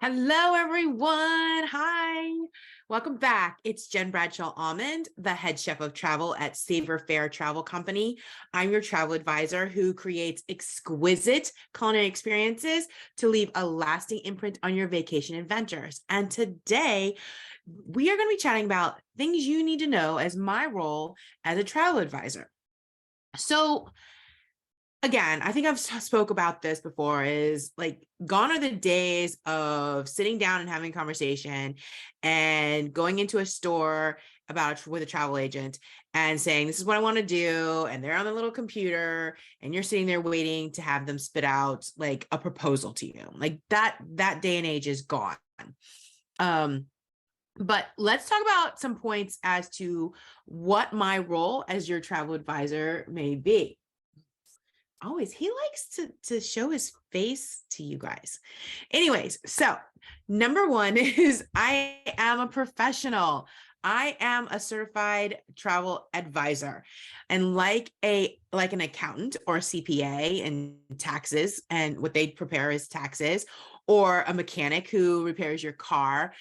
Hello, everyone. Hi. Welcome back. It's Jen Bradshaw Almond, the head chef of travel at Savor Fair Travel Company. I'm your travel advisor who creates exquisite culinary experiences to leave a lasting imprint on your vacation adventures. And today, we are going to be chatting about things you need to know as my role as a travel advisor. So, again, I think I've spoke about this before, is like gone are the days of sitting down and having a conversation and going into a store with a travel agent and saying, this is what I want to do. And they're on the little computer and you're sitting there waiting to have them spit out like a proposal to you. Like that day and age is gone. Um, but let's talk about some points as to what my role as your travel advisor may be. Always, he likes to show his face to you guys. Anyways, so number one is I am a professional. I am a certified travel advisor, and like an accountant or a CPA and taxes, and what they prepare is taxes, or a mechanic who repairs your car.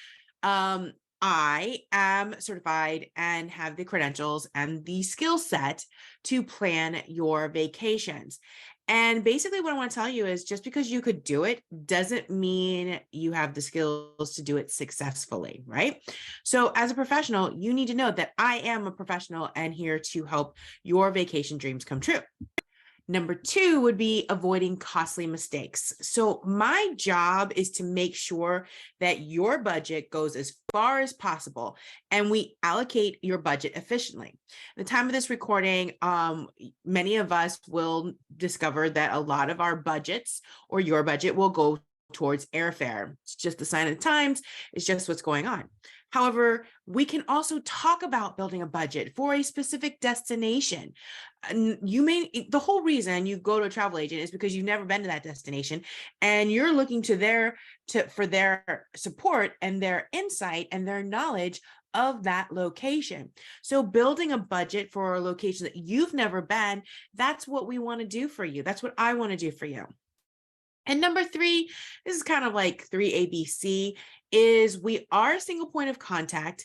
I am certified and have the credentials and the skill set to plan your vacations. And basically, what I want to tell you is just because you could do it doesn't mean you have the skills to do it successfully, right? So, as a professional, you need to know that I am a professional and here to help your vacation dreams come true. Number two would be avoiding costly mistakes. So my job is to make sure that your budget goes as far as possible and we allocate your budget efficiently. At the time of this recording, many of us will discover that a lot of our budgets or your budget will go towards airfare. It's just the sign of the times. It's just what's going on. However, we can also talk about building a budget for a specific destination. The whole reason you go to a travel agent is because you've never been to that destination and you're looking for their support and their insight and their knowledge of that location. So building a budget for a location that you've never been, that's what we want to do for you. That's what I want to do for you. And number three, this is kind of like 3ABC, is we are a single point of contact.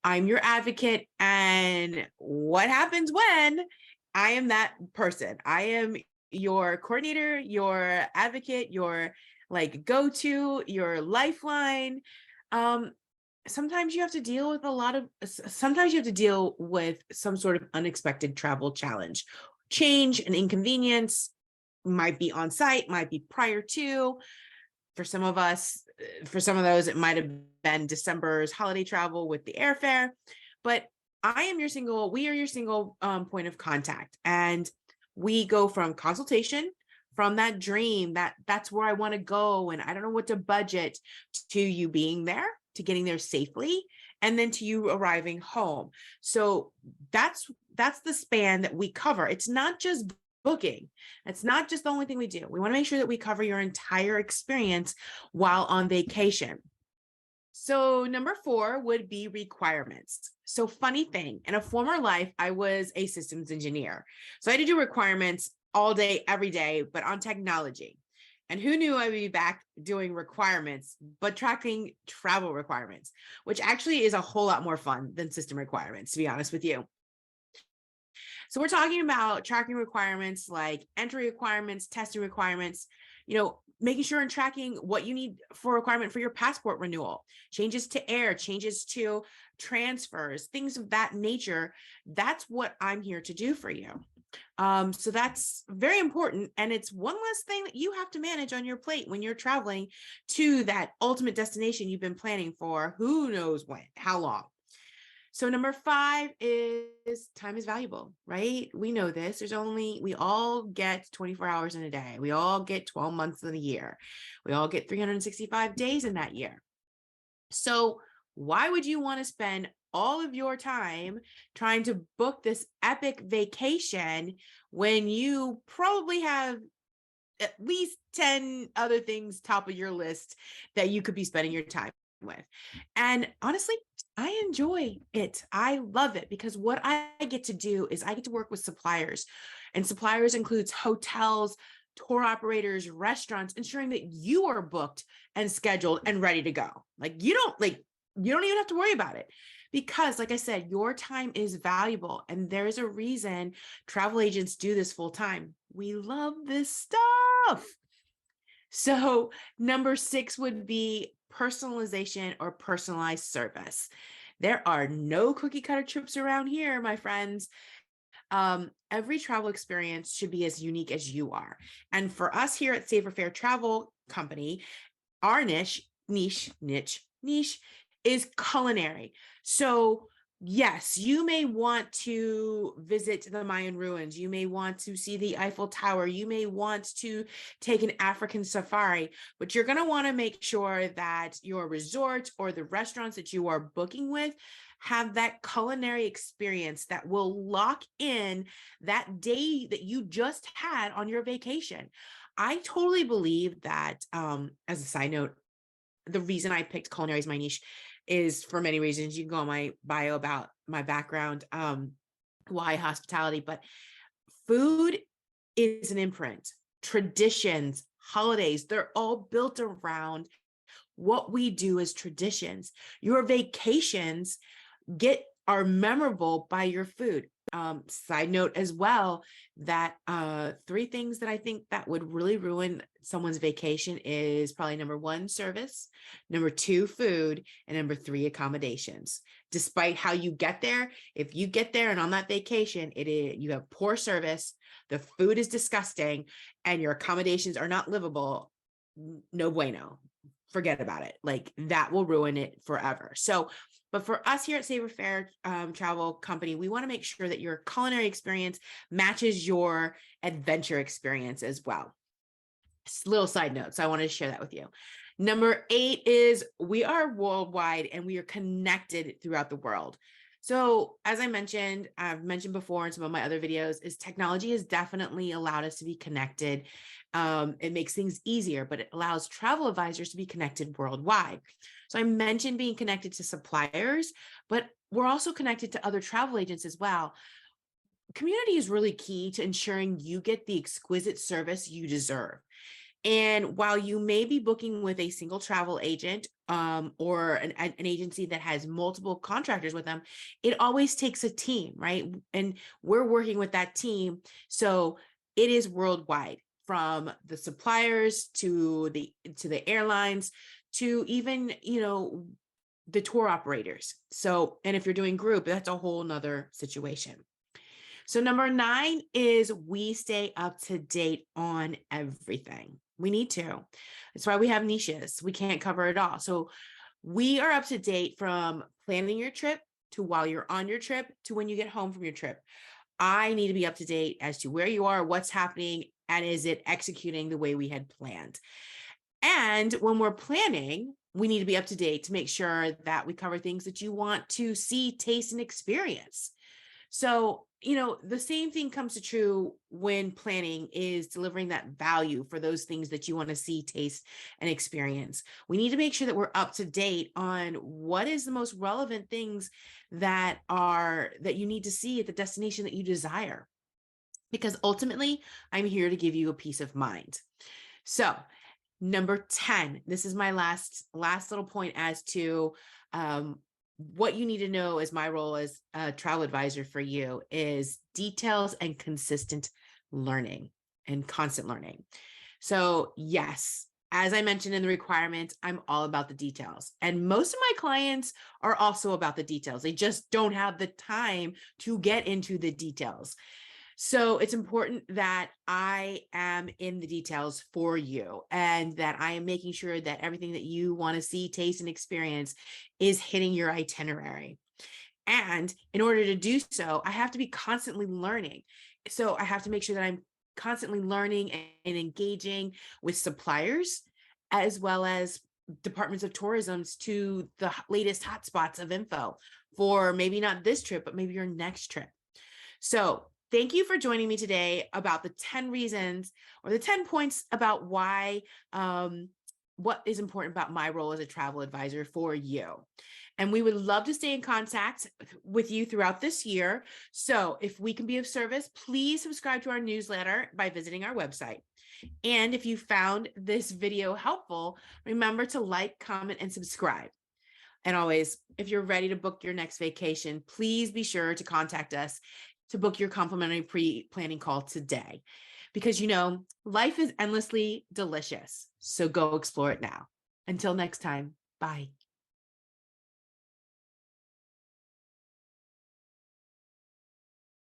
I'm your advocate. And what happens when I am that person? I am your coordinator, your advocate, your like go-to, your lifeline. Sometimes you have to deal with sometimes you have to deal with some sort of unexpected travel challenge, change, and inconvenience. Might be on site, might be prior to. For some of those, it might have been December's holiday travel with the airfare. But we are your single point of contact. And we go from consultation, from that dream, that's where I want to go, and I don't know what to budget, to you being there, to getting there safely, and then to you arriving home. So that's the span that we cover. It's not just booking. That's not just the only thing we do. We want to make sure that we cover your entire experience while on vacation. So number four would be requirements. So funny thing, in a former life, I was a systems engineer. So I had to do requirements all day, every day, but on technology. And who knew I would be back doing requirements, but tracking travel requirements, which actually is a whole lot more fun than system requirements, to be honest with you. So we're talking about tracking requirements like entry requirements, testing requirements, making sure and tracking what you need for requirement for your passport renewal, changes to air, changes to transfers, things of that nature. That's what I'm here to do for you. So that's very important. And it's one less thing that you have to manage on your plate when you're traveling to that ultimate destination you've been planning for who knows when, how long. So number five is time is valuable, right? We know this. We all get 24 hours in a day. We all get 12 months in a year. We all get 365 days in that year. So why would you want to spend all of your time trying to book this epic vacation when you probably have at least 10 other things top of your list that you could be spending your time with? And honestly, I enjoy it. I love it because what I get to do is I get to work with suppliers, and suppliers includes hotels, tour operators, restaurants, ensuring that you are booked and scheduled and ready to go. You don't even have to worry about it, because like I said, your time is valuable, and there's a reason travel agents do this full time. We love this stuff. So number 6 would be personalization or personalized service. There are no cookie cutter trips around here, my friends. Every travel experience should be as unique as you are. And for us here at Saver Fair Travel Company, our niche is culinary. So yes, you may want to visit the Mayan ruins. You may want to see the Eiffel Tower. You may want to take an African safari, but you're going to want to make sure that your resort or the restaurants that you are booking with have that culinary experience that will lock in that day that you just had on your vacation. I totally believe that, as a side note, the reason I picked culinary as my niche is for many reasons. You can go on my bio about my background, why hospitality, but food is an imprint. Traditions, holidays, they're all built around what we do as traditions. Your vacations are memorable by your food. Side note as well, that 3 things that I think that would really ruin someone's vacation is probably number 1, service, number 2, food, and number 3, accommodations. Despite how you get there, if you get there and on that vacation, you have poor service, the food is disgusting, and your accommodations are not livable, no bueno. Forget about it. That will ruin it forever. So, but for us here at Saver Fair Travel Company, we want to make sure that your culinary experience matches your adventure experience as well. Little side note, so I wanted to share that with you. Number 8 is we are worldwide and we are connected throughout the world. So as I've mentioned before in some of my other videos, is technology has definitely allowed us to be connected. It makes things easier, but it allows travel advisors to be connected worldwide. So I mentioned being connected to suppliers, but we're also connected to other travel agents as well. Community is really key to ensuring you get the exquisite service you deserve. And while you may be booking with a single travel agent or an agency that has multiple contractors with them, it always takes a team, right? And we're working with that team. So it is worldwide, from the suppliers to the airlines to even, the tour operators. So, and if you're doing group, that's a whole nother situation. So number 9 is we stay up to date on everything. We need to. That's why we have niches. We can't cover it all. So we are up to date from planning your trip to while you're on your trip to when you get home from your trip. I need to be up to date as to where you are, what's happening, and is it executing the way we had planned. And when we're planning, we need to be up to date to make sure that we cover things that you want to see, taste, and experience. So, the same thing comes to true when planning is delivering that value for those things that you want to see, taste, and experience. We need to make sure that we're up to date on what is the most relevant things that you need to see at the destination that you desire. Because ultimately, I'm here to give you a peace of mind. So, number 10, this is my last little point as to what you need to know as my role as a travel advisor for you is details and consistent learning and constant learning. So yes, as I mentioned in the requirements, I'm all about the details. And most of my clients are also about the details. They just don't have the time to get into the details. So it's important that I am in the details for you and that I am making sure that everything that you want to see, taste, and experience is hitting your itinerary. And in order to do so, I have to be constantly learning. So I have to make sure that I'm constantly learning and engaging with suppliers, as well as departments of tourism, to the latest hotspots of info for maybe not this trip, but maybe your next trip. So thank you for joining me today about the 10 reasons or the 10 points about why, what is important about my role as a travel advisor for you. And we would love to stay in contact with you throughout this year. So if we can be of service, please subscribe to our newsletter by visiting our website. And if you found this video helpful, remember to like, comment, and subscribe. And always, if you're ready to book your next vacation, please be sure to contact us to book your complimentary pre-planning call today. Because life is endlessly delicious. So go explore it now. Until next time, bye.